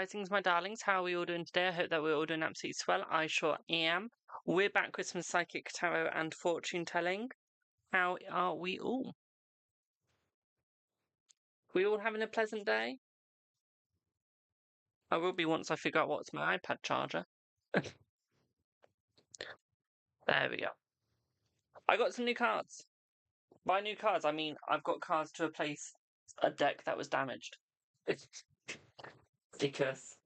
risings, my darlings. How are we all doing today? I hope that we're all doing absolutely swell. I sure am. We're back with some psychic tarot and fortune telling. How are we all? We all having a pleasant day? I will be once I figure out what's my iPad charger. There we go. I got some new cards. By new cards, I mean I've got cards to replace a deck that was damaged. Because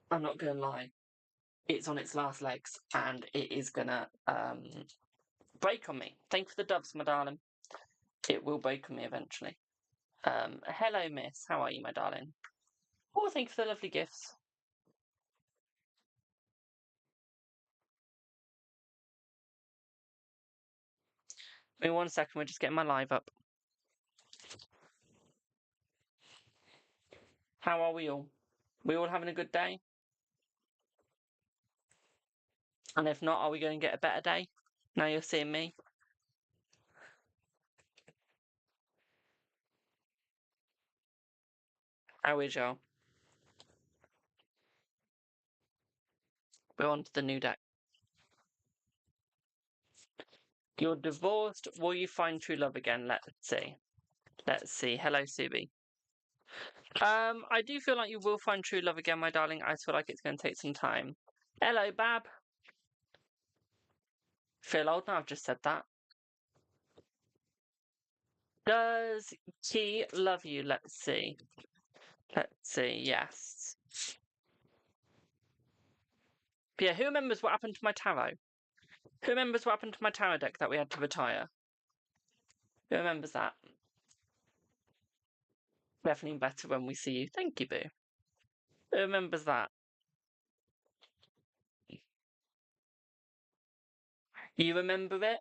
I'm not going to lie, it's on its last legs and it is going to break on me. Thank you for the doves, my darling. It will break on me eventually. Hello, miss. How are you, my darling? Oh, thank you for the lovely gifts. Give me 1 second, we're just getting my live up. How are we all? We all having a good day? And if not, are we going to get a better day? Now you're seeing me. How is y'all? We're on to the new deck. You're divorced. Will you find true love again? Let's see. Let's see. Hello, Subi. I do feel like you will find true love again, my darling. I feel like it's going to take some time. Hello, Bab. Feel old now, I've just said that. Does he love you? Let's see. Let's see, yes. But yeah, who remembers what happened to my tarot? Who remembers what happened to my tarot deck that we had to retire? Who remembers that? Definitely better when we see you. Thank you, boo. Who remembers that? You remember it?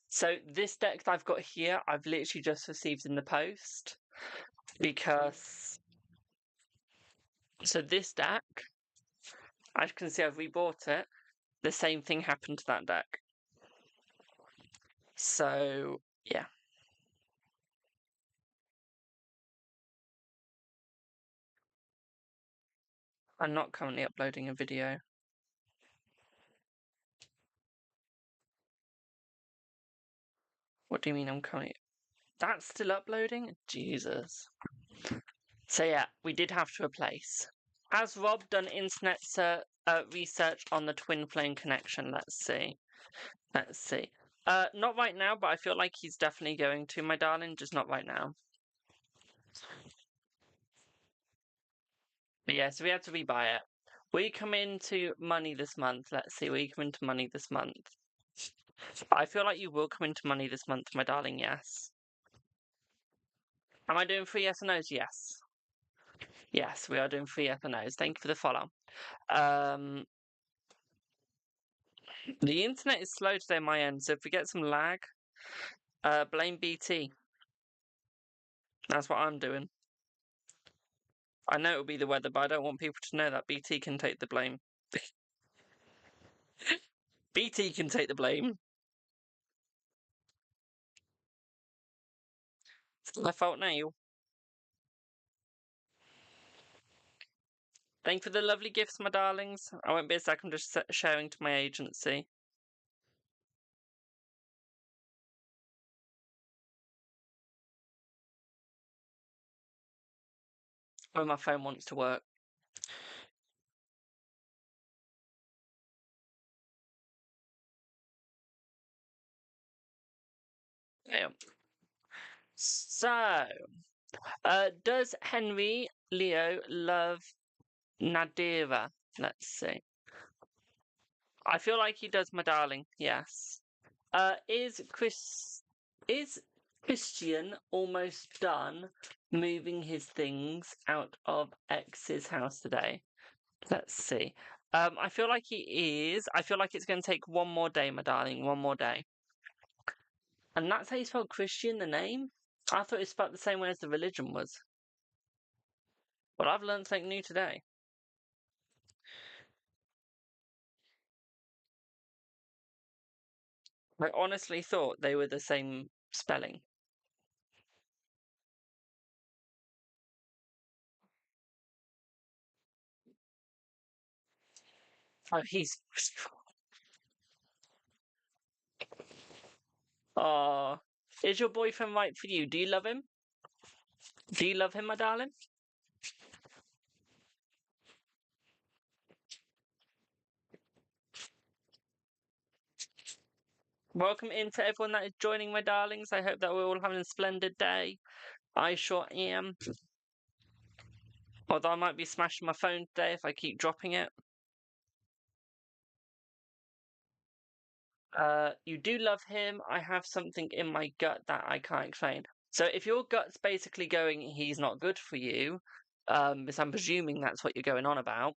So this deck that I've got here, I've literally just received in the post. Because... So this deck, as you can see, I've rebought it. The same thing happened to that deck. So, yeah. I'm not currently uploading a video. What do you mean I'm currently... That's still uploading? Jesus. So yeah, we did have to replace. Has Rob done internet research on the twin flame connection? Let's see. Let's see. Not right now, but I feel like he's definitely going to, my darling, just not right now. But yeah, so we had to rebuy it. We come into money this month. Let's see, we come into money this month. I feel like you will come into money this month, my darling, yes. Am I doing 3 yes or no's? Yes. Yes, we are doing 3 yes or no's. Thank you for the follow. The internet is slow today on my end, so if we get some lag, blame BT. That's what I'm doing. I know it'll be the weather, but I don't want people to know that BT can take the blame. BT can take the blame. It's my fault now. Thank you for the lovely gifts, my darlings. I won't be a sec, I'm just sharing to my agency. When my phone wants to work. Yeah. So, does Henry Leo love Nadira? Let's see. I feel like he does, my darling. Yes. Is Christian almost done moving his things out of X's house today? Let's see. I feel like he is. I feel like it's going to take one more day, my darling. One more day. And that's how you spell Christian, the name? I thought it was spelled the same way as the religion was. Well, I've learned something new today. I honestly thought they were the same spelling. Oh, he's. Oh, is your boyfriend right for you? Do you love him? Do you love him, my darling? Welcome in to everyone that is joining, my darlings. I hope that we're all having a splendid day. I sure am. Although I might be smashing my phone today if I keep dropping it. You do love him. I have something in my gut that I can't explain. So if your gut's basically going, he's not good for you, because I'm presuming that's what you're going on about,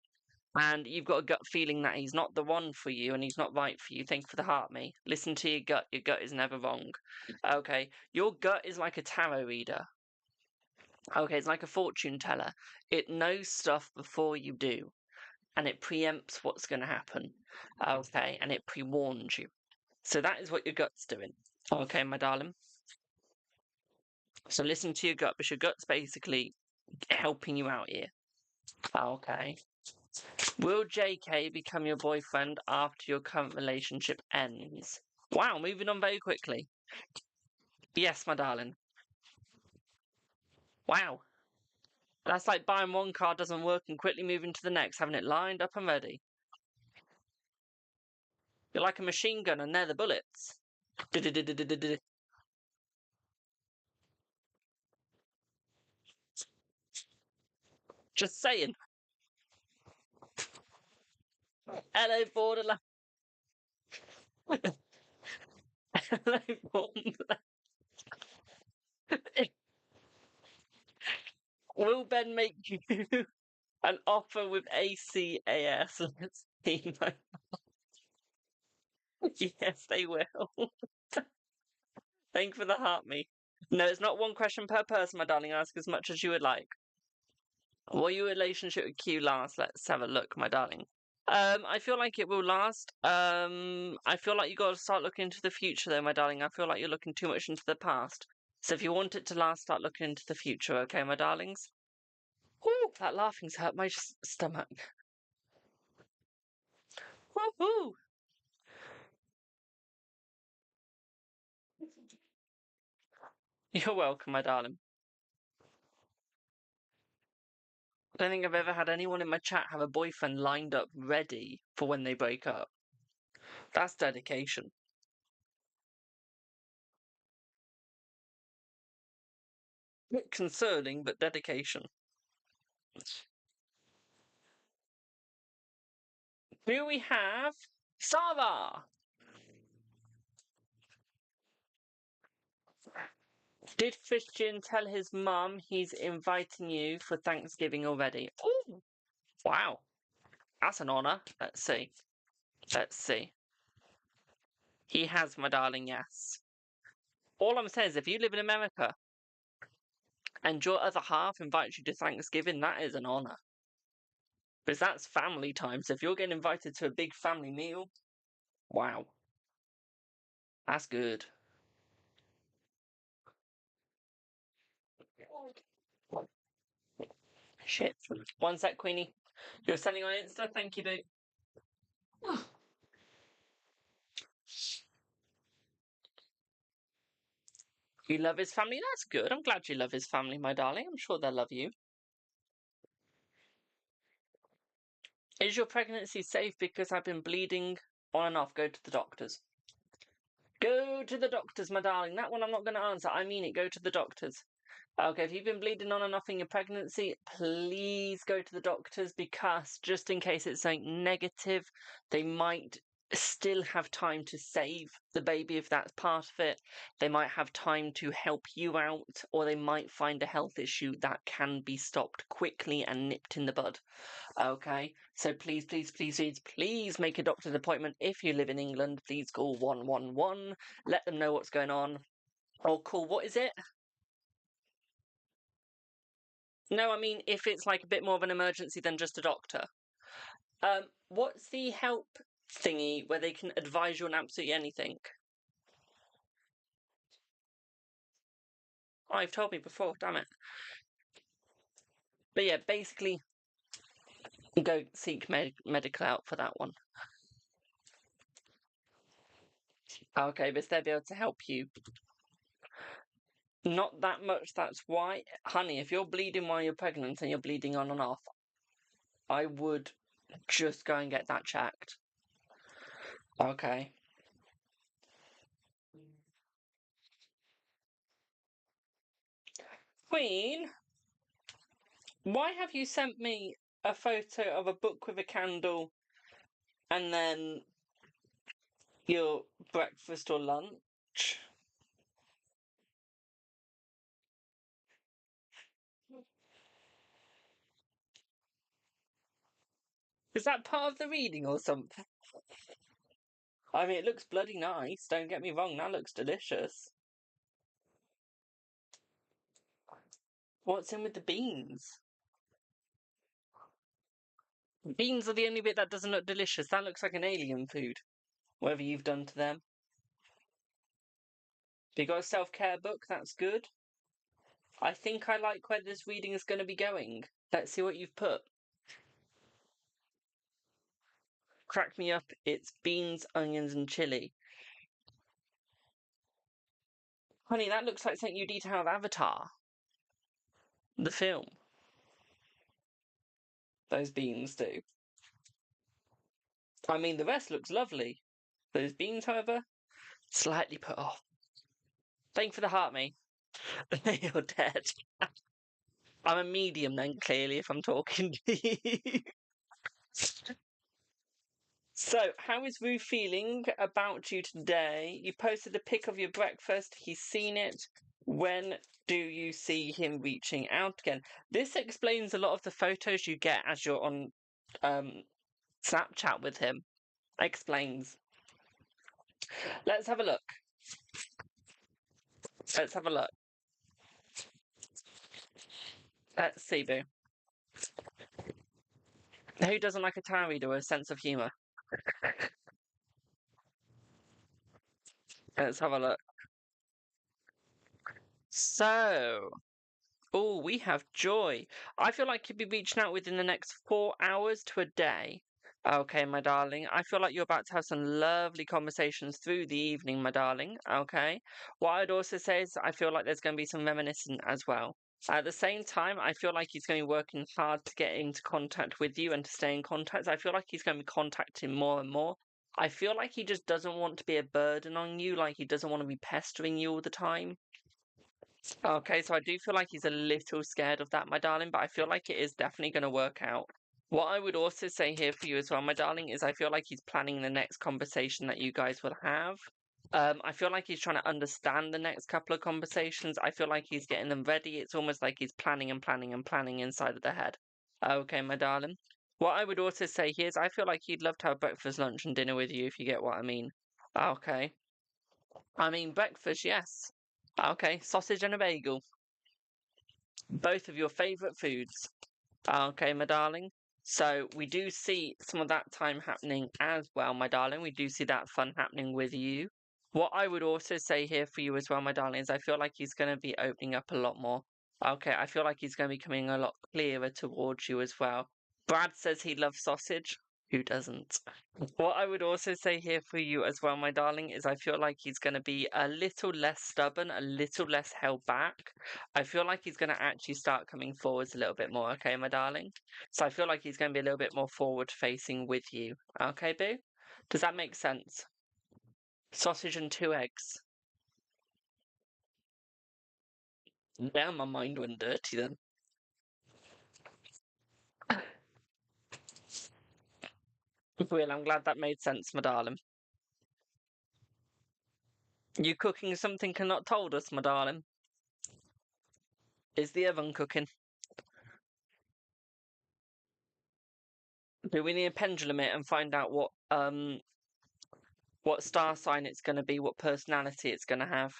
and you've got a gut feeling that he's not the one for you and he's not right for you, thank you for the heart, me. Listen to your gut. Your gut is never wrong. Okay, your gut is like a tarot reader. Okay, it's like a fortune teller. It knows stuff before you do, and it preempts what's going to happen. Okay, and it pre-warns you. So that is what your gut's doing. Okay, my darling. So listen to your gut, because your gut's basically helping you out here. Okay. Will JK become your boyfriend after your current relationship ends? Wow, moving on very quickly. Yes, my darling. Wow. That's like buying one car doesn't work and quickly moving to the next, having it lined up and ready. You're like a machine gun and they're the bullets. Just saying. Hello, borderline. Hello, borderline. Will Ben make you an offer with ACAS? Let's see. Yes, they will. Thank you for the heart, me. No, it's not one question per person, my darling. Ask as much as you would like. Will your relationship with Q last? Let's have a look, my darling. I feel like it will last. I feel like you got to start looking into the future, though, my darling. I feel like you're looking too much into the past. So if you want it to last, start looking into the future, okay, my darlings? Whew, that laughing's hurt my stomach. Woohoo! You're welcome, my darling. I don't think I've ever had anyone in my chat have a boyfriend lined up ready for when they break up. That's dedication. Bit concerning, but dedication. Do we have Sarah? Did Christian tell his mum he's inviting you for Thanksgiving already? Oh, wow. That's an honour. Let's see. Let's see. He has, my darling, yes. All I'm saying is if you live in America and your other half invites you to Thanksgiving, that is an honour. Because that's family time. So if you're getting invited to a big family meal, wow. That's good. Shit. One sec, Queenie. You're sending on Insta? Thank you, boo. You love his family? That's good. I'm glad you love his family, my darling. I'm sure they'll love you. Is your pregnancy safe? Because I've been bleeding on and off. Go to the doctors. Go to the doctors, my darling. That one I'm not going to answer. I mean it. Go to the doctors. Okay, if you've been bleeding on and off in your pregnancy, please go to the doctors because just in case it's something negative, they might still have time to save the baby if that's part of it. They might have time to help you out, or they might find a health issue that can be stopped quickly and nipped in the bud. Okay, so please, please, please, please, please make a doctor's appointment. If you live in England, please call 111. Let them know what's going on. Or call, what is it? No, I mean, if it's like a bit more of an emergency than just a doctor. What's the help thingy where they can advise you on absolutely anything? Oh, you've told me before, damn it. But yeah, basically, Go seek medical help for that one. Okay, but they'll be able to help you. Not that much, that's why. Honey, if you're bleeding while you're pregnant and you're bleeding on and off, I would just go and get that checked. Okay. Queen, why have you sent me a photo of a book with a candle and then your breakfast or lunch? Is that part of the reading or something? I mean, it looks bloody nice, don't get me wrong, that looks delicious. What's in with the beans? Beans are the only bit that doesn't look delicious. That looks like an alien food. Whatever you've done to them. You got a self-care book, that's good. I think I like where this reading is going to be going. Let's see what you've put. Crack me up, it's beans, onions, and chili. Honey, that looks like something you'd eat out of Avatar. The film. Those beans do. I mean, the rest looks lovely. Those beans, however, slightly put off. Thank you for the heart, me. You're dead. I'm a medium then, clearly, if I'm talking to you. So, how is Rue feeling about you today? You posted a pic of your breakfast. He's seen it. When do you see him reaching out again? This explains a lot of the photos you get as you're on Snapchat with him. Explains. Let's have a look. Let's have a look. Let's see, Boo. Who doesn't like a tarot reader with a sense of humour? Let's have a look. So, oh, we have joy. I feel like you'd be reaching out within the next 4 hours to a day. Okay, my darling. I feel like you're about to have some lovely conversations through the evening, my darling. Okay. What I'd also say is I feel like there's going to be some reminiscent as well. At the same time, I feel like he's going to be working hard to get into contact with you and to stay in contact. I feel like he's going to be contacting more and more. I feel like he just doesn't want to be a burden on you, like he doesn't want to be pestering you all the time. Okay, so I do feel like he's a little scared of that, my darling, but I feel like it is definitely going to work out. What I would also say here for you as well, my darling, is I feel like he's planning the next conversation that you guys will have. I feel like he's trying to understand the next couple of conversations. I feel like he's getting them ready. It's almost like he's planning and planning and planning inside of the head. Okay, my darling. What I would also say here is I feel like he'd love to have breakfast, lunch, and dinner with you, if you get what I mean. Okay. I mean, breakfast, yes. Okay, sausage and a bagel. Both of your favourite foods. Okay, my darling. So we do see some of that time happening as well, my darling. We do see that fun happening with you. What I would also say here for you as well, my darling, is I feel like he's going to be opening up a lot more. Okay, I feel like he's going to be coming a lot clearer towards you as well. Brad says he loves sausage. Who doesn't? What I would also say here for you as well, my darling, is I feel like he's going to be a little less stubborn, a little less held back. I feel like he's going to actually start coming forwards a little bit more, okay, my darling? So I feel like he's going to be a little bit more forward facing with you. Okay, boo? Does that make sense? Sausage and 2 eggs. Now my mind went dirty then. Will, I'm glad that made sense, my darling. You cooking something cannot told us, my darling? Is the oven cooking? Do we need to pendulum it and find out what star sign it's going to be, what personality it's going to have?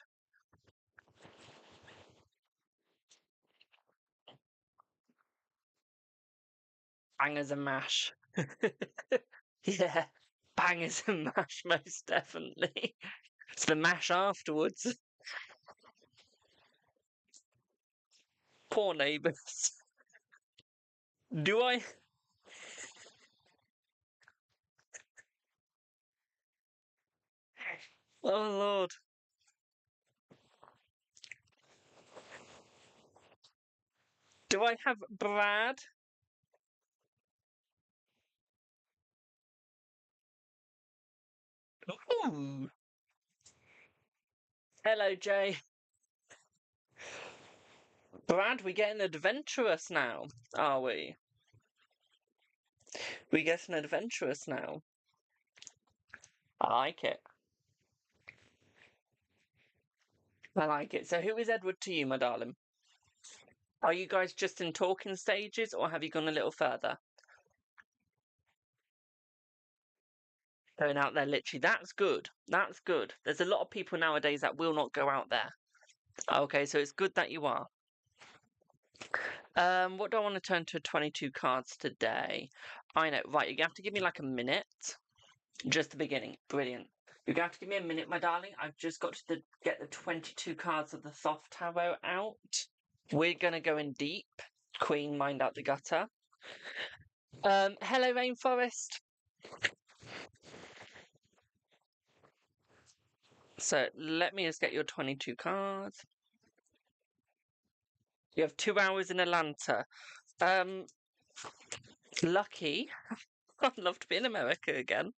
Bangers and mash. Yeah, bangers and mash, most definitely. It's the mash afterwards. Poor neighbours. Do I? Oh, Lord. Do I have Brad? Ooh. Hello, Jay. Brad, we getting adventurous now, are we? We getting adventurous now. I like it. I like it. So who is Edward to you, my darling? Are you guys just in talking stages, or have you gone a little further? Going out there, literally. That's good. That's good. There's a lot of people nowadays that will not go out there. Okay, so it's good that you are. What do I want to turn to 22 cards today? I know. Right, you have to give me like a minute. Just the beginning. Brilliant. You're going to have to give me a minute, my darling. I've just got to get the 22 cards of the Thoth Tarot out. We're going to go in deep. Queen, mind out the gutter. Hello, Rainforest. So let me just get your 22 cards. You have 2 hours in Atlanta. Lucky. I'd love to be in America again.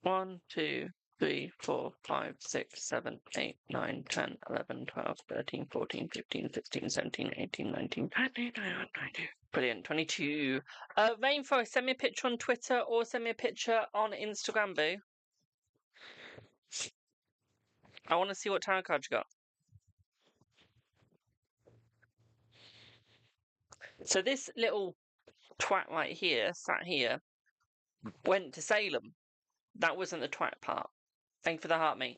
One, 2, 3, 4, 5, 6, 7, 8, 9, 10, 11, 12, 13, 14, 15, 16, 17, 18, 19, 20, 21, 22. Brilliant. 22. Rainforest, send me a picture on Twitter or send me a picture on Instagram, boo. I want to see what tarot card you got. So this little twat right here, sat here, went to Salem. That wasn't the twat part. Thank you for the heart, mate.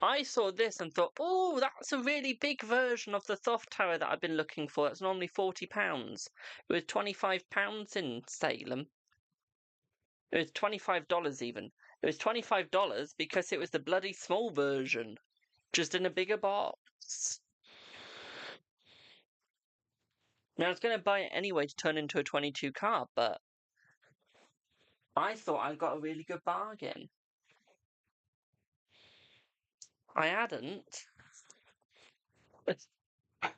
I saw this and thought, oh, that's a really big version of the Thoth Tarot that I've been looking for. It's normally £40. It was £25 in Salem. It was $25 even. It was $25 because it was the bloody small version, just in a bigger box. Now, I was going to buy it anyway to turn into a 22 card, but I thought I got a really good bargain. I hadn't.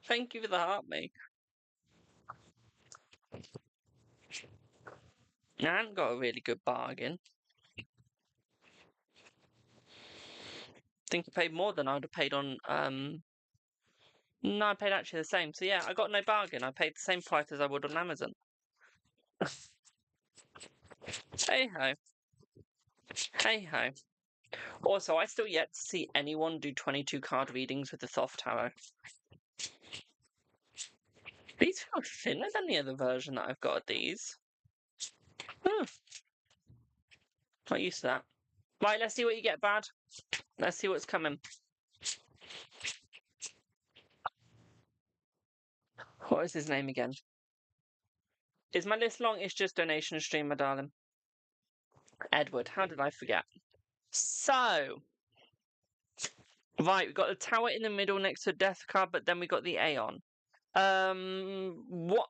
Thank you for the heart, mate. I hadn't got a really good bargain. I think I paid more than I'd have paid on, no, I paid actually the same. So yeah, I got no bargain. I paid the same price as I would on Amazon. Hey ho. Hey ho. Also, I still yet to see anyone do 22 card readings with the Thoth Tarot. These feel thinner than the other version that I've got of these. Not used to that. Right, let's see what you get, Brad. Let's see what's coming. What is his name again? Is my list long? It's just donation stream, my darling. Edward, how did I forget? So, right, we've got the tower in the middle next to a death card, but then we got the Aeon.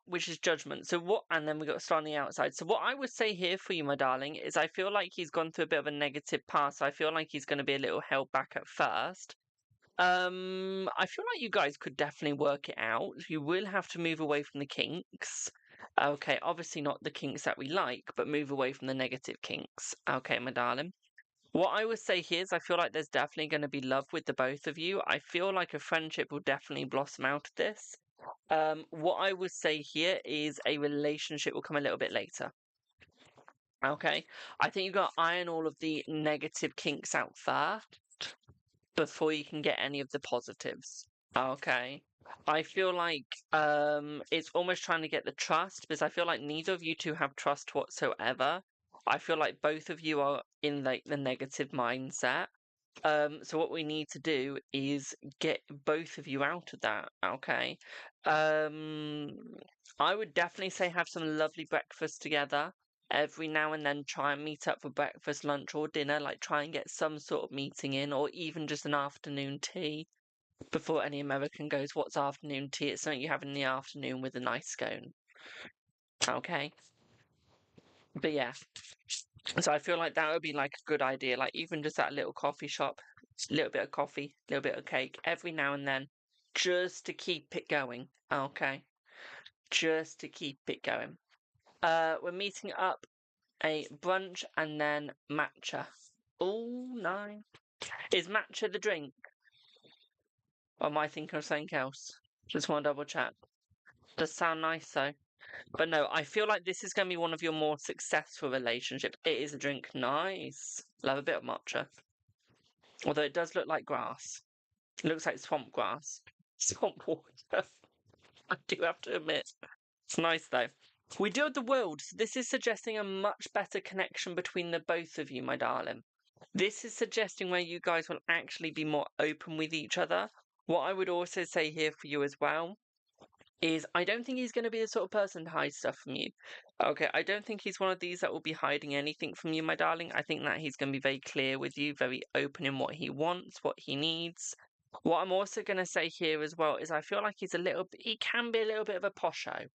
Which is judgment. So what, and then we got a star on the outside. So what I would say here for you, my darling, is I feel like he's gone through a bit of a negative past. I feel like he's going to be a little held back at first. I feel like you guys could definitely work it out. You will have to move away from the kinks. Okay, obviously not the kinks that we like, but move away from the negative kinks. Okay, my darling. What I would say here is I feel like there's definitely going to be love with the both of you. I feel like a friendship will definitely blossom out of this. What I would say here is a relationship will come a little bit later. Okay, I think you've got to iron all of the negative kinks out first before you can get any of the positives. Okay. I feel like it's almost trying to get the trust because I feel like neither of you two have trust whatsoever. I feel like both of you are in like the negative mindset. So what we need to do is get both of you out of that, okay? I would definitely say have some lovely breakfast together. every now and then try and meet up for breakfast, lunch, or dinner. Like, try and get some sort of meeting in, or even just an afternoon tea. Before any American goes, what's afternoon tea? It's something you have in the afternoon with a nice scone. Okay? But yeah. So I feel like that would be like a good idea. Like, even just that little coffee shop, a little bit of coffee, a little bit of cake every now and then, just to keep it going. Okay? Just to keep it going. We're meeting up a brunch and then matcha. Oh, nice. Is matcha the drink? Or am I thinking of something else? Just want to double check. Does sound nice though. But no, I feel like this is going to be one of your more successful relationships. It is a drink. Nice. Love a bit of matcha. Although it does look like grass. It looks like swamp grass. Swamp water. I do have to admit. It's nice though. We do have the world, so this is suggesting a much better connection between the both of you, my darling. This is suggesting where you guys will actually be more open with each other. What I would also say here for you as well is I don't think he's going to be the sort of person to hide stuff from you. Okay, I don't think he's one of these that will be hiding anything from you, my darling. I think that he's going to be very clear with you, very open in what he wants, what he needs. What I'm also going to say here as well is I feel like he can be a little bit of a posho.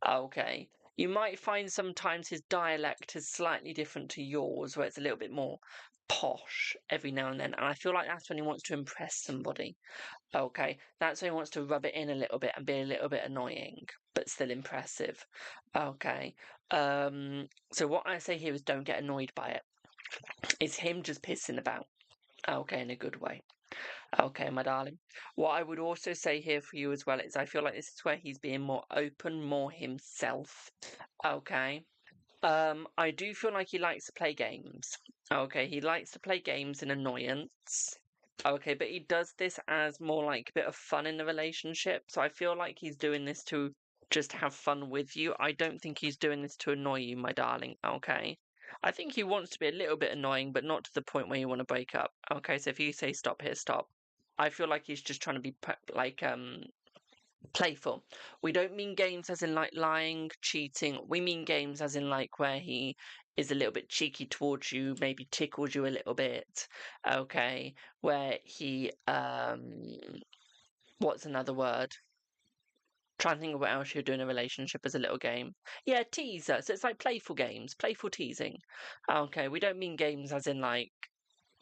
Okay. You might find sometimes his dialect is slightly different to yours, where it's a little bit more posh every now and then. And I feel like that's when he wants to impress somebody. Okay. That's when he wants to rub it in a little bit and be a little bit annoying, but still impressive. Okay. So what I say here is don't get annoyed by it. It's him just pissing about. Okay, in a good way. Okay, my darling. What I would also say here for you as well is I feel like this is where he's being more open, more himself. Okay. I do feel like he likes to play games. Okay, he likes to play games in annoyance. Okay, but he does this as more like a bit of fun in the relationship. So I feel like he's doing this to just have fun with you. I don't think he's doing this to annoy you, my darling. Okay. I think he wants to be a little bit annoying, but not to the point where you want to break up. Okay, so if you say stop here, stop. I feel like he's just trying to be playful. We don't mean games as in like lying, cheating. We mean games as in like where he is a little bit cheeky towards you, maybe tickles you a little bit. Okay, where he what's another word? Trying to think of what else you'd do in a relationship as a little game. Yeah, teaser. So it's like playful games, playful teasing. Okay, we don't mean games as in like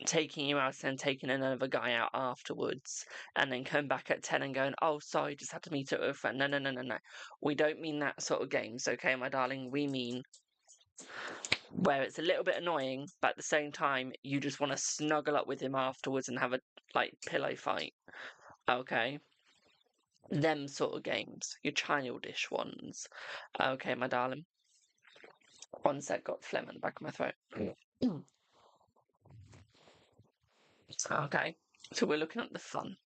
taking you out and taking another guy out afterwards and then come back at 10 and going, oh, sorry, just had to meet up with a friend. No, no, no, no, no. We don't mean that sort of games, okay, my darling? We mean where it's a little bit annoying, but at the same time, you just want to snuggle up with him afterwards and have a, like, pillow fight, okay? Them sort of games, your childish ones. Okay, my darling. One sec, got phlegm in the back of my throat. Okay, so we're looking at the fun.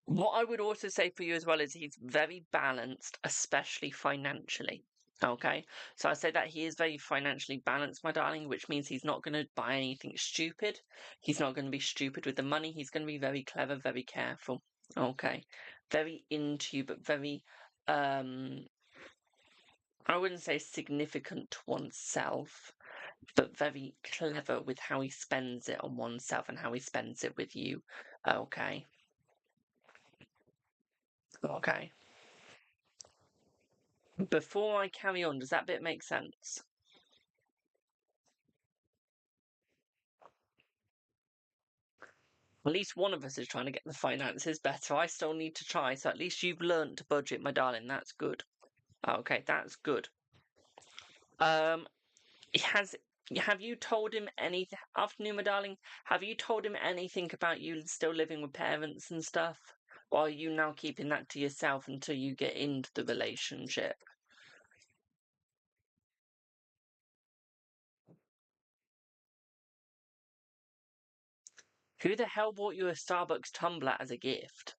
What I would also say for you as well is he's very balanced, especially financially. Okay, so I say that he is very financially balanced, my darling, which means he's not going to buy anything stupid. He's not going to be stupid with the money. He's going to be very clever, very careful. Okay, very into you, but very, I wouldn't say significant to oneself, but very clever with how he spends it on oneself and how he spends it with you. Okay. Okay. Before I carry on, does that bit make sense? At least one of us is trying to get the finances better. I still need to try, so at least you've learned to budget, my darling. That's good. Okay, that's good. Has have you told him anything? Afternoon, my darling. Have you told him anything about you still living with parents and stuff? Or are you now keeping that to yourself until you get into the relationship? Who the hell bought you a Starbucks tumbler as a gift?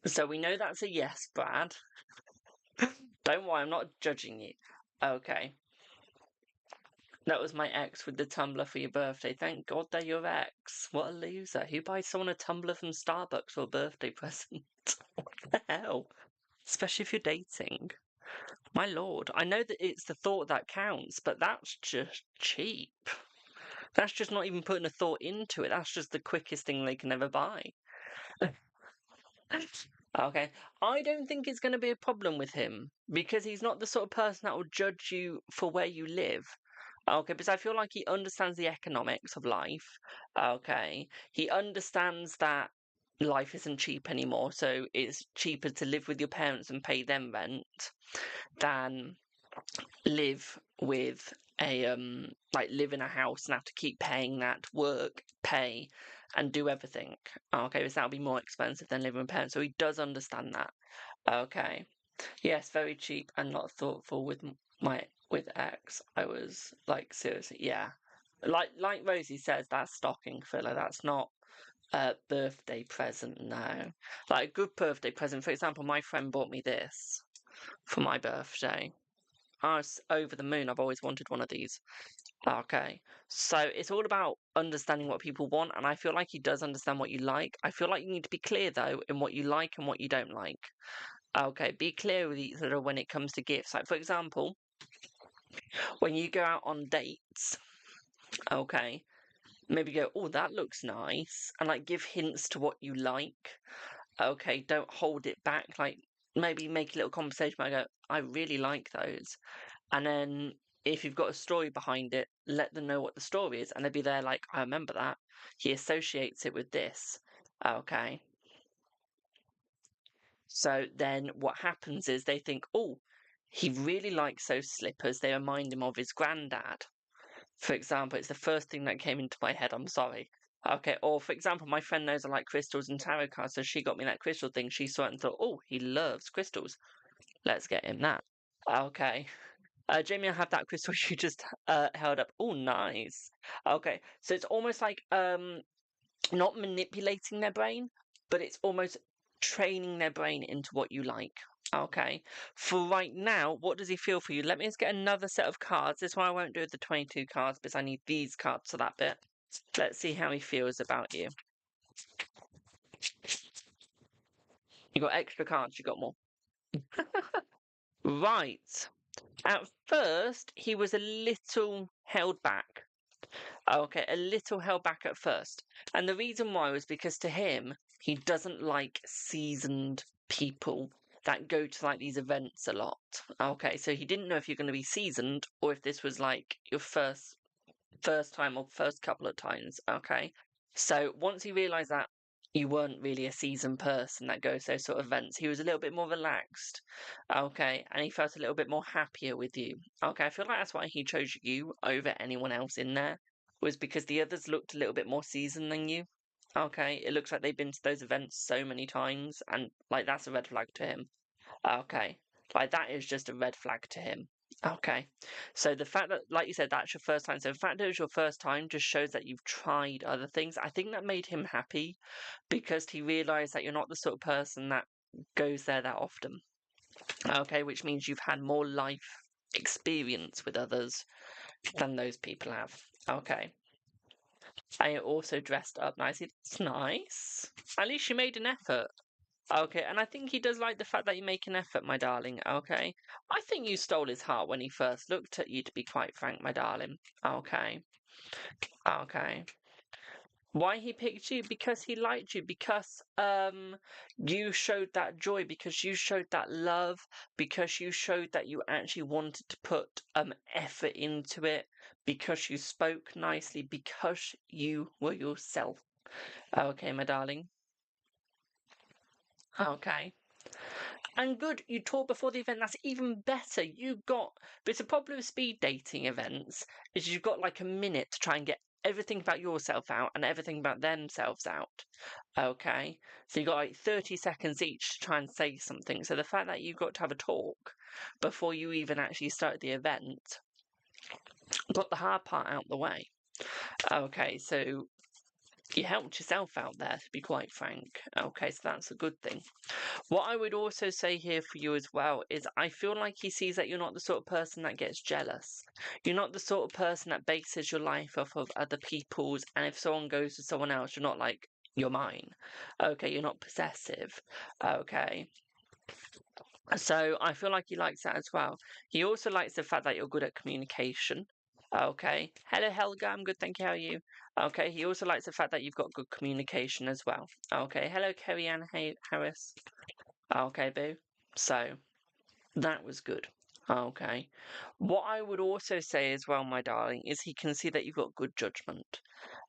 So we know that's a yes, Brad. Don't worry, I'm not judging you. Okay. That was my ex with the tumbler for your birthday. Thank God they're your ex. What a loser. Who buys someone a tumbler from Starbucks for a birthday present? What the hell? Especially if you're dating. My lord. I know that it's the thought that counts, but that's just cheap. That's just not even putting a thought into it. That's just the quickest thing they can ever buy. Okay, I don't think it's going to be a problem with him because he's not the sort of person that will judge you for where you live. Okay, because I feel like he understands the economics of life. Okay, he understands that life isn't cheap anymore, so it's cheaper to live with your parents and pay them rent than live with live in a house and have to keep paying that, work, pay, and do everything. Okay, because that'll be more expensive than living with parents. So he does understand that. Okay. Yes, very cheap and not thoughtful with X. I was like, seriously, yeah. Like Rosie says, that's stocking filler. That's not a birthday present, no. Like a good birthday present, for example, my friend bought me this for my birthday. I was over the moon. I've always wanted one of these. Okay. So it's all about understanding what people want, and I feel like he does understand what you like. I feel like you need to be clear, though, in what you like and what you don't like. Okay, be clear with each other when it comes to gifts. Like, for example, when you go out on dates, okay, maybe go, oh, that looks nice, and like give hints to what you like. Okay, don't hold it back. Like, maybe make a little conversation. I go, I really like those. And then if you've got a story behind it, let them know what the story is. And they'll be there like, I remember that. He associates it with this. Okay. So then what happens is they think, oh, he really likes those slippers. They remind him of his granddad. For example, it's the first thing that came into my head. I'm sorry. Okay. Or for example, my friend knows I like crystals and tarot cards. So she got me that crystal thing. She saw it and thought, oh, he loves crystals. Let's get him that. Okay. Jamie, I have that crystal you just held up. Oh, nice. Okay, so it's almost like not manipulating their brain, but it's almost training their brain into what you like. Okay, for right now, what does he feel for you? Let me just get another set of cards. This one I won't do the 22 cards because I need these cards for that bit. Let's see how he feels about you. You got extra cards, you got more. Right. At first, he was a little held back. Okay, a little held back at first. And the reason why was because to him, he doesn't like seasoned people that go to like these events a lot. Okay, so he didn't know if you're going to be seasoned or if this was like your first time or first couple of times. Okay, so once he realised that you weren't really a seasoned person that goes to those sort of events, he was a little bit more relaxed. Okay, and he felt a little bit more happier with you. Okay, I feel like that's why he chose you over anyone else in there, was because the others looked a little bit more seasoned than you. Okay, it looks like they've been to those events so many times, and like that's a red flag to him. Okay, like that is just a red flag to him. Okay, so the fact that, like you said, that's your first time. So the fact that it was your first time just shows that you've tried other things. I think that made him happy because he realised that you're not the sort of person that goes there that often. Okay, which means you've had more life experience with others than those people have. Okay. I also dressed up nicely. That's nice. At least you made an effort. Okay, and I think he does like the fact that you make an effort, my darling. Okay. I think you stole his heart when he first looked at you, to be quite frank, my darling. Okay. Okay. Why he picked you? Because he liked you. Because you showed that joy. Because you showed that love. Because you showed that you actually wanted to put effort into it. Because you spoke nicely. Because you were yourself. Okay, my darling. Okay. And good, you talked before the event. That's even better. But the problem with speed dating events is you've got like a minute to try and get everything about yourself out and everything about themselves out. Okay, so you got like 30 seconds each to try and say something. So the fact that you've got to have a talk before you even actually start the event got the hard part out the way. Okay, so You helped yourself out there, to be quite frank. Okay, so that's a good thing. What I would also say here for you as well is I feel like he sees that you're not the sort of person that gets jealous. You're not the sort of person that bases your life off of other people's, and if someone goes to someone else, you're not like, you're mine. Okay, you're not possessive. Okay. So I feel like he likes that as well. He also likes the fact that you're good at communication. Okay. Hello, Helga. I'm good, thank you. How are you? Okay. He also likes the fact that you've got good communication as well. Okay. Hello, Kerry Ann Harris. Okay, boo. So that was good. Okay. What I would also say as well, my darling, is he can see that you've got good judgment.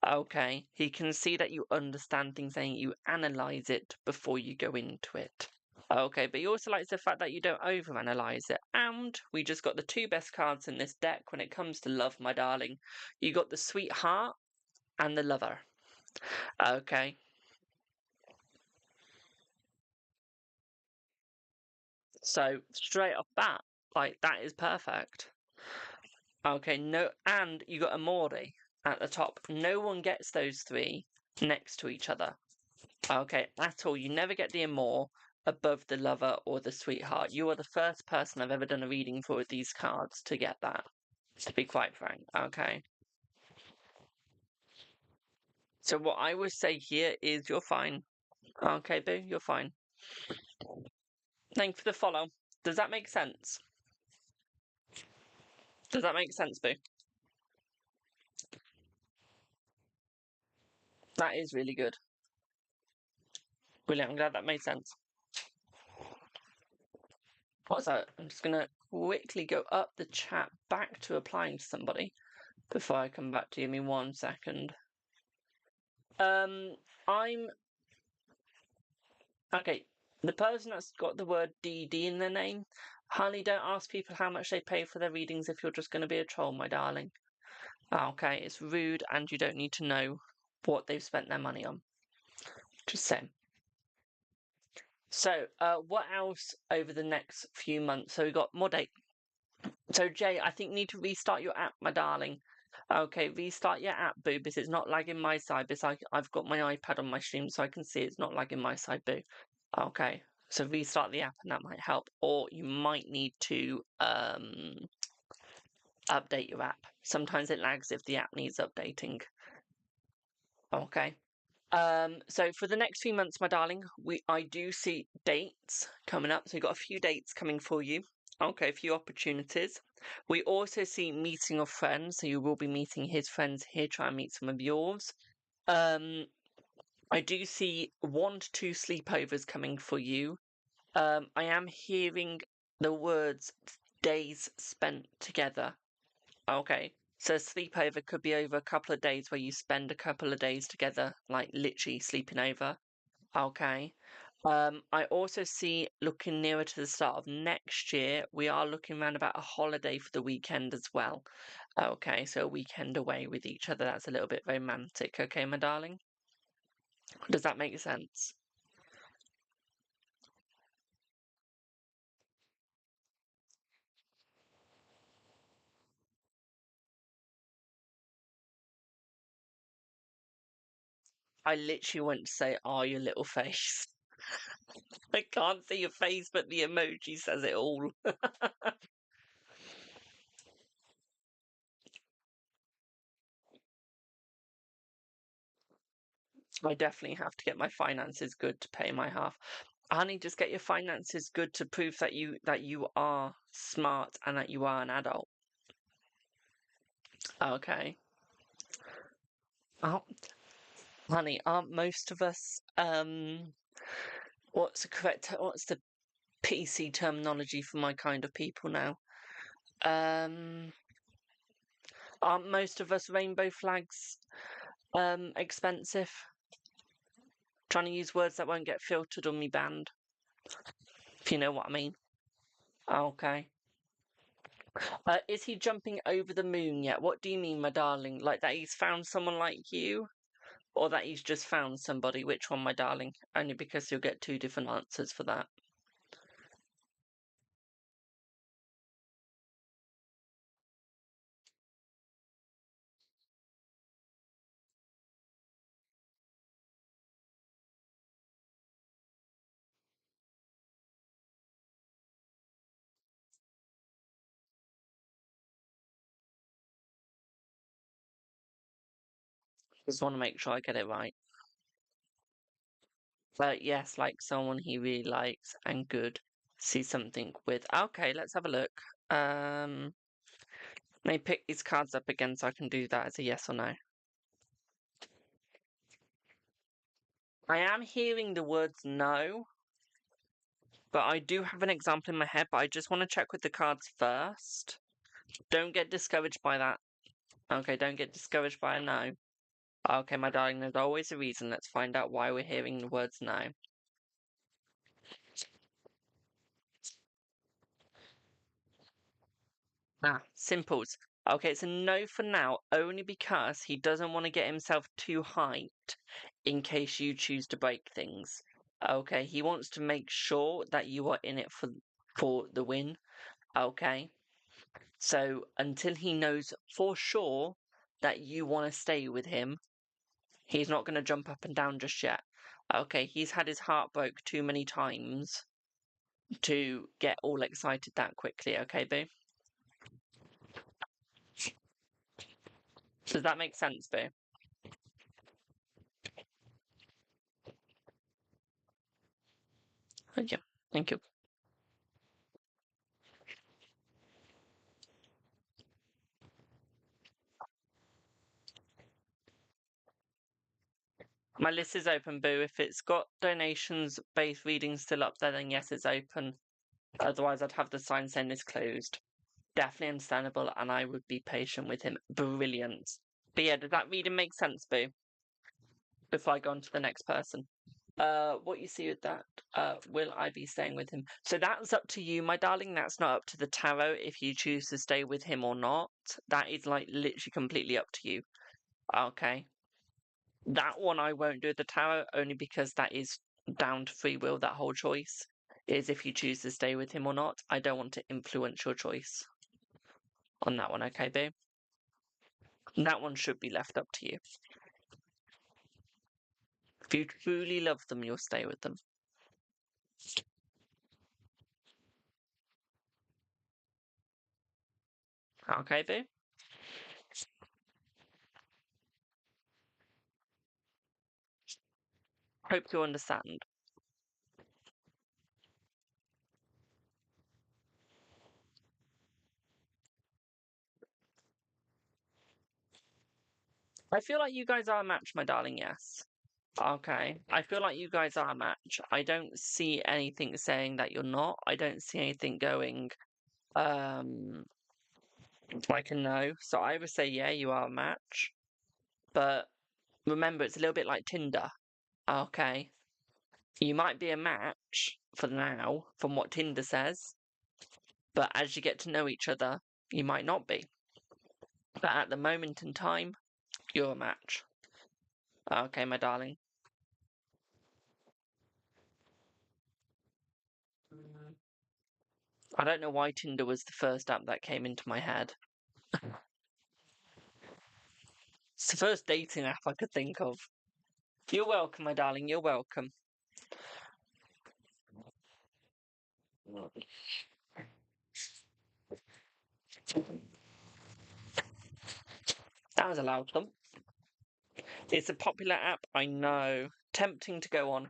Okay. He can see that you understand things and you analyze it before you go into it. Okay, but he also likes the fact that you don't overanalyze it. And we just got the two best cards in this deck when it comes to love, my darling. You got the sweetheart and the lover. Okay. So straight off bat, like that is perfect. Okay, no, and you got Amore at the top. No one gets those three next to each other. Okay, at all. You never get the Amore above the lover or the sweetheart. You are the first person I've ever done a reading for with these cards to get that, to be quite frank. Okay. So what I would say here is you're fine. Okay, boo, you're fine. Thank you for the follow. Does that make sense? Does that make sense, boo? That is really good. Brilliant. I'm glad that made sense. What's that? I'm just going to quickly go up the chat back to applying to somebody before I come back to you. Give me 1 second. I'm... Okay, the person that's got the word DD in their name, honey, don't ask people how much they pay for their readings if you're just going to be a troll, my darling. Okay, it's rude and you don't need to know what they've spent their money on. Just saying. So, what else over the next few months? So we got more date. So Jay, I think you need to restart your app, my darling. Okay, restart your app, boo, because it's not lagging my side. Because I've got my iPad on my stream, so I can see it's not lagging my side, boo. Okay, so restart the app, and that might help. Or you might need to update your app. Sometimes it lags if the app needs updating. Okay. So for the next few months, my darling, I do see dates coming up. So we've got a few dates coming for you. Okay, a few opportunities. We also see meeting of friends. So you will be meeting his friends here. Try and meet some of yours. I do see 1 to 2 sleepovers coming for you. I am hearing the words days spent together. Okay. So sleepover could be over a couple of days where you spend a couple of days together, like literally sleeping over. Okay. I also see looking nearer to the start of next year, we are looking around about a holiday for the weekend as well. Okay, so a weekend away with each other. That's a little bit romantic. Okay, my darling? Does that make sense? I literally went to say, "Oh, your little face." I can't see your face, but the emoji says it all. I definitely have to get my finances good to pay my half. Honey, just get your finances good to prove that you are smart and that you are an adult. Okay. Oh, honey, aren't most of us what's the PC terminology for my kind of people now? Aren't most of us rainbow flags expensive? Trying to use words that won't get filtered or me banned. If you know what I mean. Okay. Is he jumping over the moon yet? What do you mean, my darling? Like that he's found someone like you? Or that he's just found somebody? Which one, my darling? Only because you'll get 2 different answers for that. Just want to make sure I get it right. But yes, like someone he really likes and good. See something with. Okay, let's have a look. Let me pick these cards up again so I can do that as a yes or no. I am hearing the words no, but I do have an example in my head, but I just want to check with the cards first. Don't get discouraged by that. Okay, don't get discouraged by a no. Okay, my darling, there's always a reason. Let's find out why we're hearing the words no. Simples. Okay, it's a no for now, only because he doesn't want to get himself too hyped in case you choose to break things. Okay, he wants to make sure that you are in it for the win. Okay, so until he knows for sure that you want to stay with him, he's not going to jump up and down just yet. Okay, he's had his heart broke too many times to get all excited that quickly. Okay, boo? Does that make sense, boo? Thank you. Thank you. My list is open, boo. If it's got donations-based readings still up there, then yes, it's open. Otherwise, I'd have the sign saying it's closed. Definitely understandable, and I would be patient with him. Brilliant. But yeah, does that reading make sense, boo? Before I go on to the next person. What you see with that, will I be staying with him? So that's up to you, my darling. That's not up to the tarot if you choose to stay with him or not. That is like literally completely up to you. Okay. That one I won't do the tarot only because that is down to free will. That whole choice is if you choose to stay with him or not. I don't want to influence your choice on that one, okay, babe? That one should be left up to you. If you truly love them, you'll stay with them. Okay, babe? Hope you understand. I feel like you guys are a match, my darling, yes. Okay. I feel like you guys are a match. I don't see anything saying that you're not. I don't see anything going like a no. So I would say yeah, you are a match. But remember it's a little bit like Tinder. Okay. You might be a match for now, from what Tinder says, but as you get to know each other, you might not be. But at the moment in time, you're a match. Okay, my darling. I don't know why Tinder was the first app that came into my head. It's the first dating app I could think of. You're welcome, my darling, you're welcome. That was a loud one. It's a popular app, I know. Tempting to go on.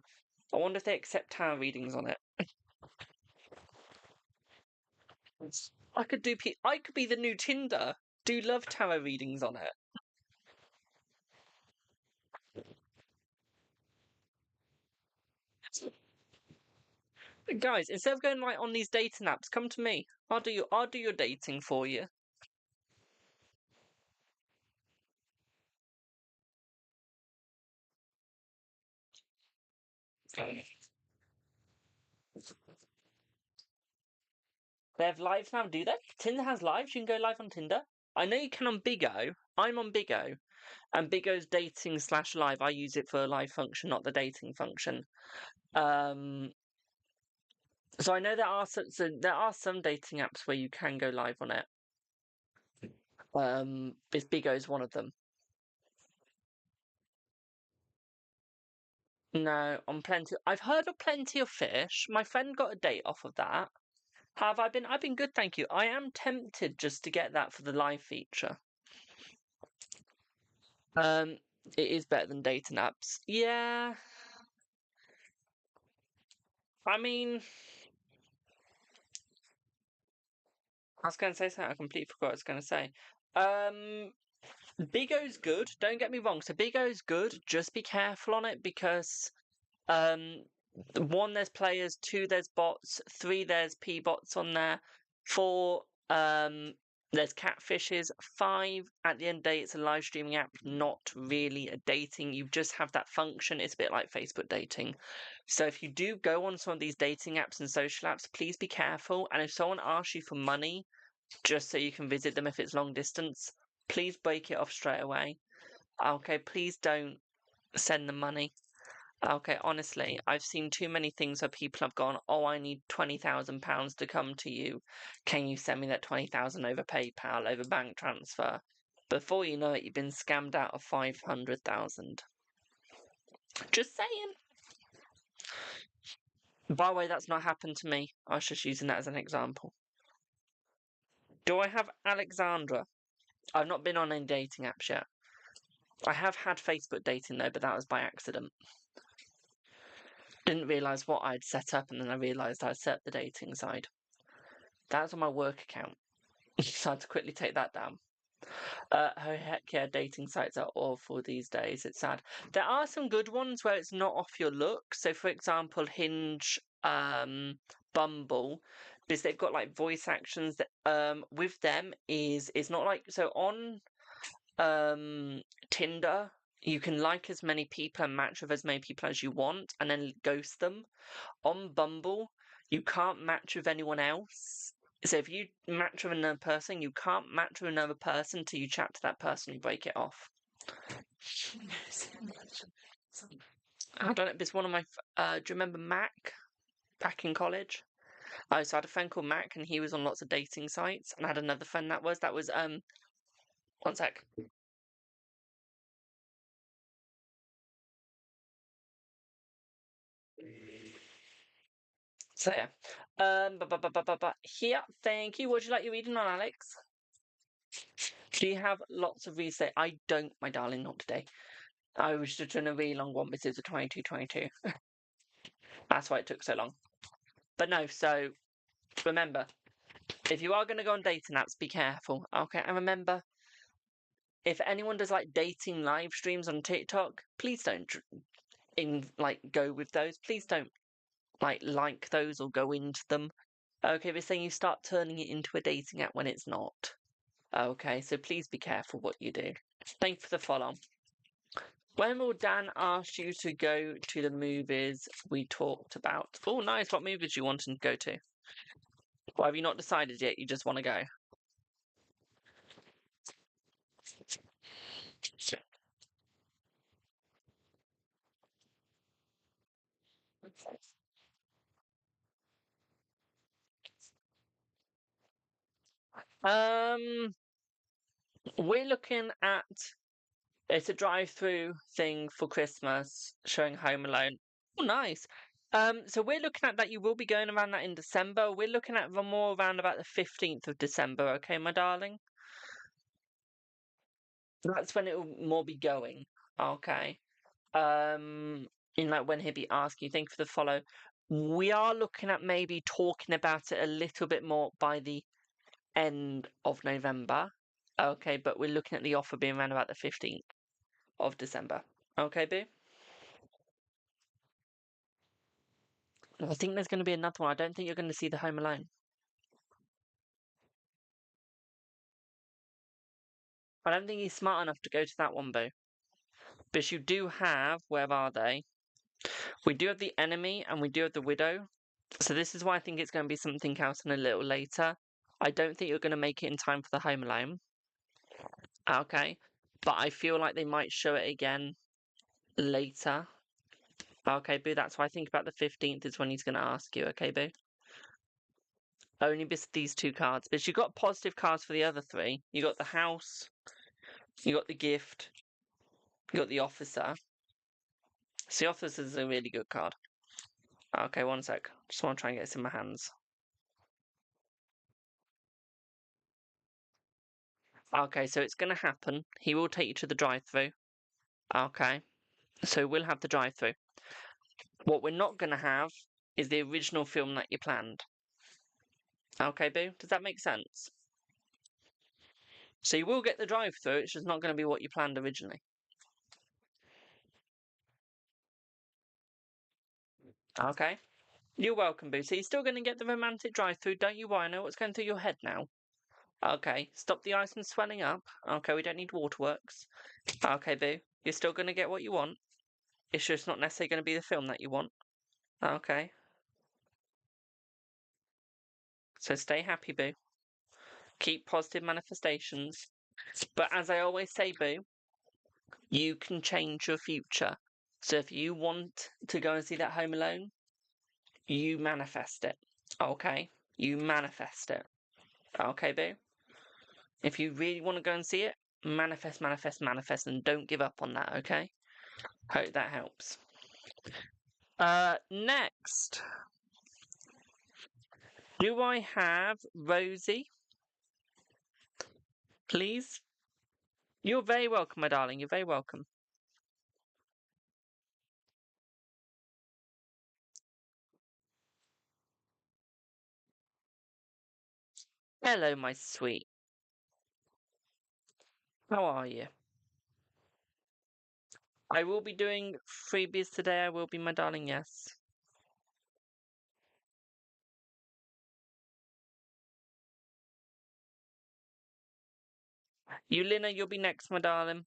I wonder if they accept tarot readings on it. I could be the new Tinder. Do love tarot readings on it. Guys, instead of going like on these dating apps, come to me. I'll do your dating for you. They have lives now, do they? Tinder has lives. You can go live on Tinder. I know you can on Bigo. I'm on Bigo, and Bigo's dating/live. I use it for a live function, not the dating function. So I know there are some dating apps where you can go live on it. This Bigo is one of them. No, on Plenty. I've heard of Plenty of Fish. My friend got a date off of that. Have I been? I've been good, thank you. I am tempted just to get that for the live feature. It is better than dating apps. Yeah. I mean, I was going to say something. I completely forgot what I was going to say. Big O's good. Don't get me wrong. So Big O's good. Just be careful on it because um, one, there's players. Two, there's bots. Three, there's P bots on there. Four, there's catfishes. Five, at the end of the day, it's a live streaming app, not really a dating. You just have that function. It's a bit like Facebook dating. So if you do go on some of these dating apps and social apps, please be careful. And if someone asks you for money, just so you can visit them if it's long distance, please break it off straight away. Okay, please don't send them money. Okay, honestly, I've seen too many things where people have gone, oh, I need £20,000 to come to you. Can you send me that 20,000 over PayPal, over bank transfer? Before you know it, you've been scammed out of 500,000. Just saying. By the way, that's not happened to me. I was just using that as an example. Do I have Alexandra? I've not been on any dating apps yet. I have had Facebook dating though, but that was by accident. Didn't realise what I'd set up, and then I realised I'd set up the dating side. That was on my work account, so I had to quickly take that down. Oh heck yeah, dating sites are awful these days. It's sad. There are some good ones where it's not off your look. So, for example, Hinge, Bumble, because they've got like voice actions. That with them is it's not like so on Tinder. You can like as many people and match with as many people as you want, and then ghost them. On Bumble, you can't match with anyone else. So if you match with another person, you can't match with another person till you chat to that person and break it off. I don't know. It's one of my. Do you remember Mac back in college? Oh, so I had a friend called Mac, and he was on lots of dating sites, and I had another friend that was. One sec. So yeah. Here, thank you. Would you like your reading on, Alex? Do you have lots of research? I don't, my darling, not today. I was just doing a really long one because it was a 22. That's why it took so long. But no, so remember, if you are going to go on dating apps, be careful. Okay, and remember, if anyone does like dating live streams on TikTok, please don't go with those. Please don't like those or go into them. Okay, we're saying you start turning it into a dating app when it's not. Okay, so please be careful what you do. Thank you for the follow. When will Dan ask you to go to the movies we talked about? Oh, nice. What movies do you want to go to? Well, have you not decided yet? You just want to go? Um, we're looking at it's a drive-through thing for Christmas, showing Home Alone. Oh, nice. So we're looking at that. You will be going around that in December. We're looking at the more around about the 15th of December. Okay, my darling. That's when it will more be going. Okay. In like when he'll be asking. Thank you for the follow. We are looking at maybe talking about it a little bit more by the end of November. Okay, but we're looking at the offer being around about the 15th of December. Okay, boo? I think there's going to be another one. I don't think you're going to see the Home Alone. I don't think he's smart enough to go to that one, boo. But you do have, where are they? We do have the Enemy and we do have the Widow. So this is why I think it's going to be something else and a little later. I don't think you're going to make it in time for the Home Alone. Okay. But I feel like they might show it again later. Okay, boo, that's why I think about the 15th is when he's going to ask you, okay, boo? Only these two cards. But you got positive cards for the other three. You got the house, you got the gift, you got the officer. So the officer is a really good card. Okay, one sec. Just want to try and get this in my hands. Okay, so it's going to happen. He will take you to the drive-through. Okay, so we'll have the drive-through. What we're not going to have is the original film that you planned. Okay, Boo? Does that make sense? So you will get the drive-through, it's just not going to be what you planned originally. Okay? You're welcome, Boo. So you're still going to get the romantic drive-through, don't you worry, I know what's going through your head now. Okay, stop the ice from swelling up. Okay, we don't need waterworks. Okay, Boo. You're still going to get what you want. It's just not necessarily going to be the film that you want. Okay. So stay happy, Boo. Keep positive manifestations. But as I always say, Boo, you can change your future. So if you want to go and see that Home Alone, you manifest it. Okay? You manifest it. Okay, Boo? If you really want to go and see it, manifest, manifest, manifest, and don't give up on that, okay? Hope that helps. Next. Do I have Rosie? Please? You're very welcome, my darling. You're very welcome. Hello, my sweet. How are you? I will be doing freebies today. I will be, my darling, yes. Lina, you'll be next, my darling.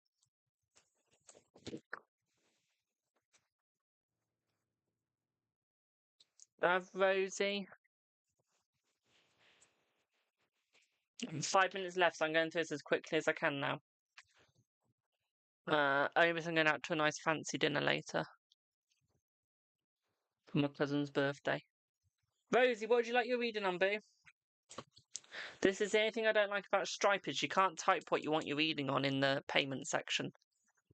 Do I have Rosie? 5 minutes left, so I'm going through this as quickly as I can now. Only because I'm going out to a nice fancy dinner later. For my cousin's birthday. Rosie, what would you like your reading on, boo? This is the only thing I don't like about Stripe is you can't type what you want your reading on in the payment section.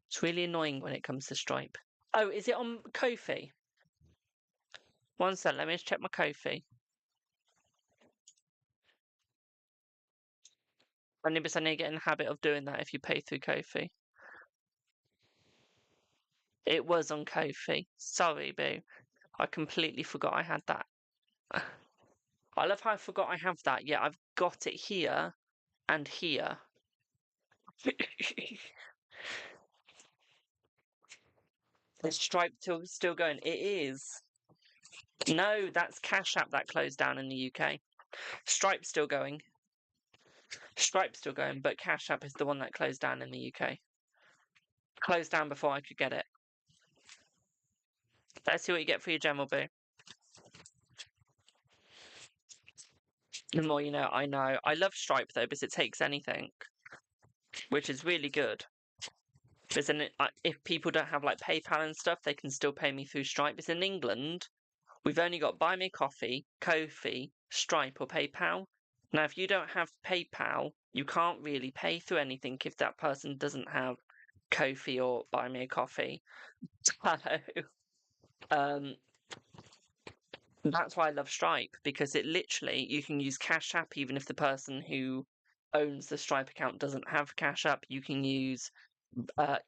It's really annoying when it comes to Stripe. Oh, is it on Ko-fi? One sec, let me just check my Ko-fi. Only because I need to get in the habit of doing that if you pay through Ko-fi. It was on Ko-fi. Sorry, boo. I completely forgot I had that. I love how I forgot I have that. Yeah, I've got it here and here. Is Stripe still going? It is. No, that's Cash App that closed down in the UK. Stripe's still going. Stripe's still going, but Cash App is the one that closed down in the UK. Closed down before I could get it. Let's see what you get for your gem, boo. The more you know, I know. I love Stripe though, because it takes anything, which is really good. Because then, if people don't have like PayPal and stuff, they can still pay me through Stripe. Because in England, we've only got Buy Me a Coffee, Ko-fi, Stripe, or PayPal. Now, if you don't have PayPal, you can't really pay through anything if that person doesn't have Ko-fi or Buy Me a Coffee. So, that's why I love Stripe, because it literally, you can use Cash App even if the person who owns the Stripe account doesn't have Cash App. You can use,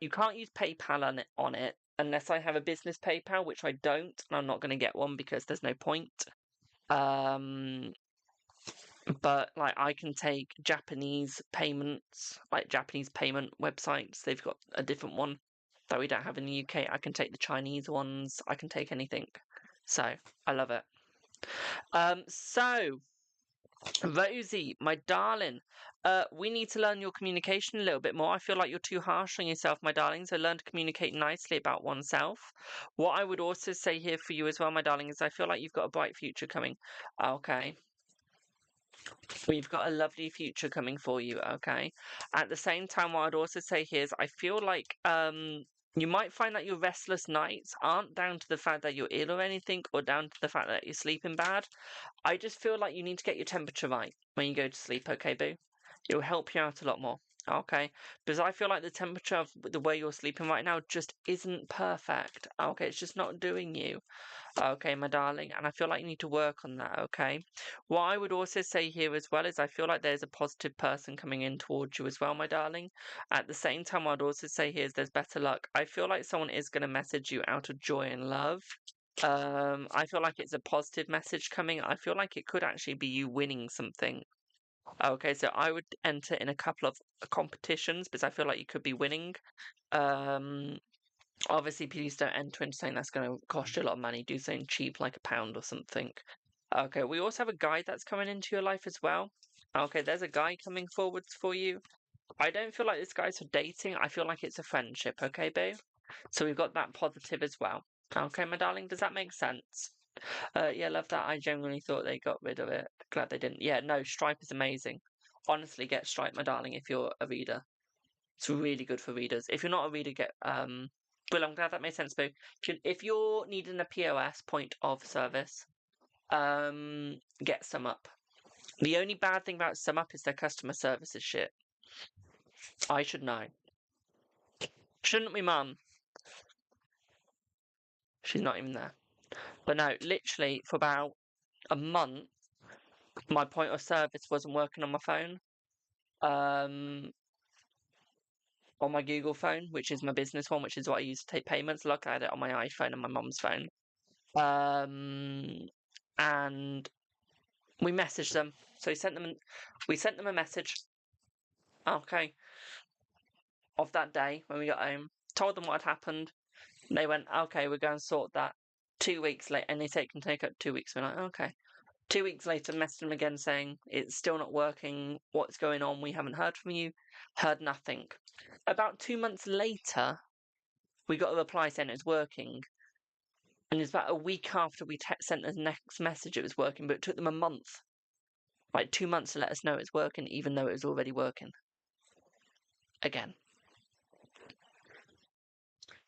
you can't use PayPal on it unless I have a business PayPal, which I don't, and I'm not going to get one because there's no point. But like I can take Japanese payments, like Japanese payment websites. They've got a different one that we don't have in the UK. I can take the Chinese ones. I can take anything. So I love it. So Rosie, my darling, we need to learn your communication a little bit more. I feel like you're too harsh on yourself, my darling. So learn to communicate nicely about oneself. What I would also say here for you as well, my darling, is I feel like you've got a bright future coming. Okay. We've got a lovely future coming for you, okay? At the same time, what I'd also say here is I feel like you might find that your restless nights aren't down to the fact that you're ill or anything, or down to the fact that you're sleeping bad. I just feel like you need to get your temperature right when you go to sleep, okay, boo? It will help you out a lot more. Okay, because I feel like the temperature of the way you're sleeping right now just isn't perfect. Okay, it's just not doing you. Okay, my darling, and I feel like you need to work on that, okay? What I would also say here as well is I feel like there's a positive person coming in towards you as well, my darling. At the same time, I'd also say here is there's better luck. I feel like someone is going to message you out of joy and love. I feel like it's a positive message coming. I feel like it could actually be you winning something. Okay, so I would enter in a couple of competitions because I feel like you could be winning. Um, Obviously, please don't enter into something that's going to cost you a lot of money. Do something cheap like a pound or something. Okay, we also have a guy that's coming into your life as well. Okay, there's a guy coming forwards for you. I don't feel like this guy's for dating. I feel like it's a friendship, okay, babe? So we've got that positive as well. Okay, my darling, does that make sense? Yeah, love that. I genuinely thought they got rid of it. Glad they didn't. Yeah, no, Stripe is amazing. Honestly, get Stripe, my darling, if you're a reader. It's really good for readers. If you're not a reader, get well, I'm glad that made sense, Boo. If you're needing a POS, point of service, get some up. The only bad thing about some up is their customer service is shit. I should know. Shouldn't we, Mum? She's not even there. But no, literally for about a month, my point of service wasn't working on my phone. On my Google phone, which is my business one, which is what I use to take payments. Look, I had it on my iPhone and my mum's phone. And we messaged them. So we sent them a message. Okay. Of that day when we got home, told them what had happened. They went, okay, we're going to sort that. 2 weeks later, and they can take up 2 weeks. We're like, okay. 2 weeks later, messaged them again saying it's still not working. What's going on? We haven't heard from you. Heard nothing. About 2 months later, we got a reply saying it was working. And it's about a week after we sent the next message it was working, but it took them a month, like 2 months to let us know it's working, even though it was already working. Again.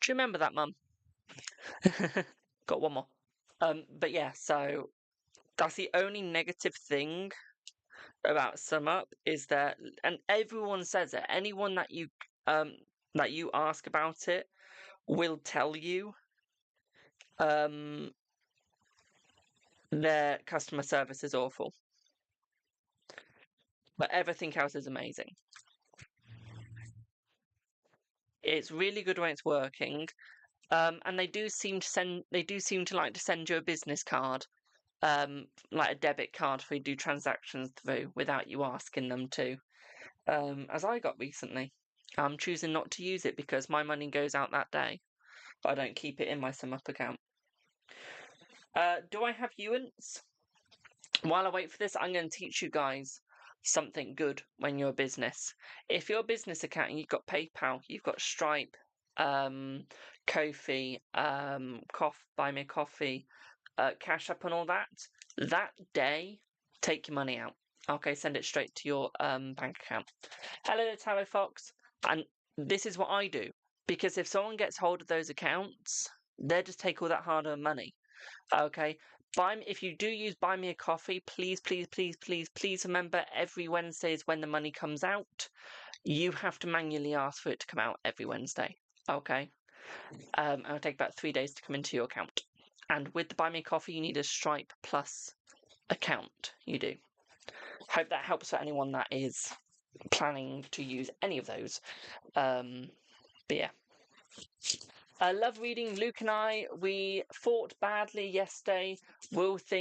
Do you remember that, Mum? Got one more. But yeah, so that's the only negative thing about Sum Up is that, and everyone says it. Anyone that you ask about it will tell you their customer service is awful, but everything else is amazing. It's really good when it's working, and they do seem to like to send you a business card, like a debit card for you to do transactions through without you asking them to. As I got recently. I'm choosing not to use it because my money goes out that day. But I don't keep it in my Sum Up account. Do I have Ewents? While I wait for this, I'm going to teach you guys something good when you're a business. If you're a business account and you've got PayPal, you've got Stripe, Ko-fi, Buy Me a Coffee, Cash App and all that day, take your money out. Okay, send it straight to your bank account. Hello, Tarot Fox. And this is what I do. Because if someone gets hold of those accounts, they just take all that hard-earned money. Okay, if you do use Buy Me a Coffee, please, please, please, please, please remember every Wednesday is when the money comes out. You have to manually ask for it to come out every Wednesday. Okay, it'll take about 3 days to come into your account. And with the Buy Me a Coffee, you need a Stripe Plus account. You do. Hope that helps for anyone that is planning to use any of those. But yeah. Love reading. Luke and I, we fought badly yesterday. Will we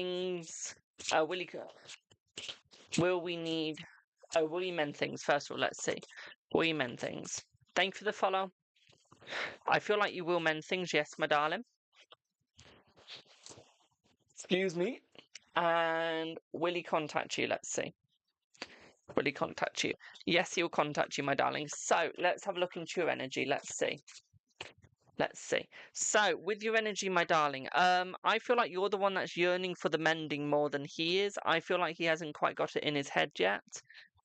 mend things? First of all, let's see. Will you mend things? Thank you for the follow. I feel like you will mend things, yes, my darling. Excuse me. And will he contact you? Let's see. Will he contact you? Yes, he'll contact you, my darling. So, let's have a look into your energy. Let's see. Let's see. So, with your energy, my darling, I feel like you're the one that's yearning for the mending more than he is. I feel like he hasn't quite got it in his head yet.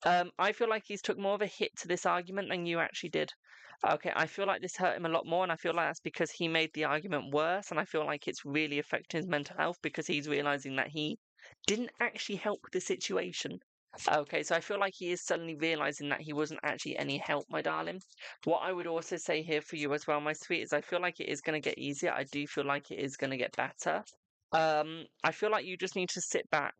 I feel like he's took more of a hit to this argument than you actually did. Okay, I feel like this hurt him a lot more, and I feel like that's because he made the argument worse, and I feel like it's really affecting his mental health because he's realizing that he didn't actually help the situation. Okay, so I feel like he is suddenly realizing that he wasn't actually any help, my darling. What I would also say here for you as well, my sweet, is I feel like it is going to get easier. I do feel like it is going to get better. I feel like you just need to sit back,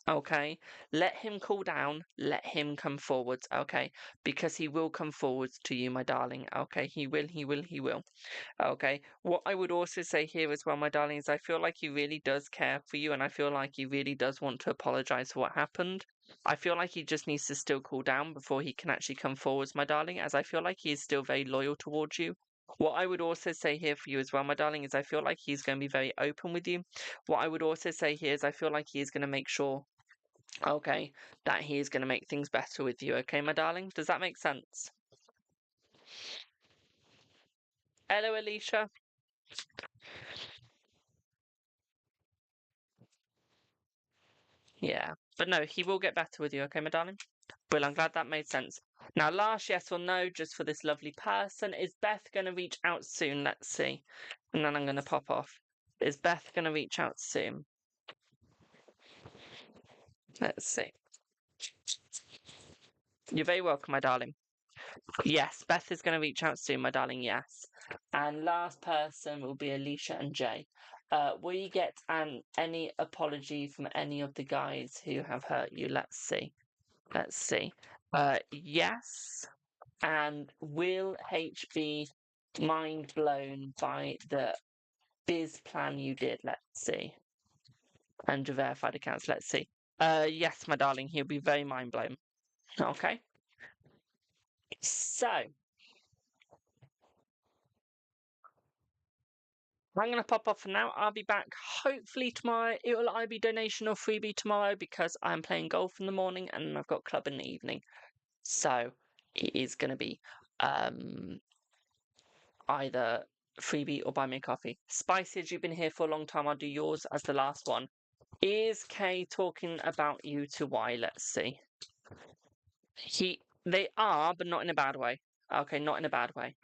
okay? Let him cool down, let him come forwards, okay? Because he will come forwards to you, my darling, okay? He will, he will, he will. Okay. What I would also say here as well, my darling, is I feel like he really does care for you, and I feel like he really does want to apologize for what happened. I feel like he just needs to still cool down before he can actually come forwards, my darling, as I feel like he is still very loyal towards you. What I would also say here for you as well, my darling, is I feel like he's going to be very open with you. What I would also say here is I feel like he is going to make sure, okay, that he is going to make things better with you, okay, my darling? Does that make sense? Hello, Alicia. Yeah, but no, he will get better with you, okay, my darling? Well, I'm glad that made sense. Now, last yes or no, just for this lovely person, is Beth going to reach out soon? Let's see. And then I'm going to pop off. Is Beth going to reach out soon? Let's see. You're very welcome, my darling. Yes, Beth is going to reach out soon, my darling, yes. And last person will be Alicia and Jay. Will you get any apology from any of the guys who have hurt you? Let's see. Let's see. Yes. And will H be mind blown by the biz plan you did? Let's see. And your verified accounts. Let's see. Yes, my darling, he'll be very mind blown. Okay. So I'm gonna pop off for now. I'll be back hopefully tomorrow. It will either be donation or freebie tomorrow because I'm playing golf in the morning and I've got club in the evening. So it is gonna be either freebie or buy me a coffee. Spicy, you've been here for a long time. I'll do yours as the last one. Is Kay talking about you to Y? Let's see. They are, but not in a bad way. Okay, not in a bad way.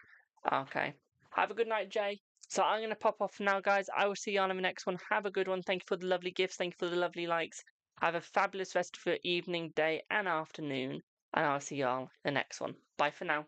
Okay. Have a good night, Jay. So I'm going to pop off now, guys. I will see you on the next one. Have a good one. Thank you for the lovely gifts. Thank you for the lovely likes. Have a fabulous rest of your evening, day, and afternoon. And I'll see y'all the next one. Bye for now.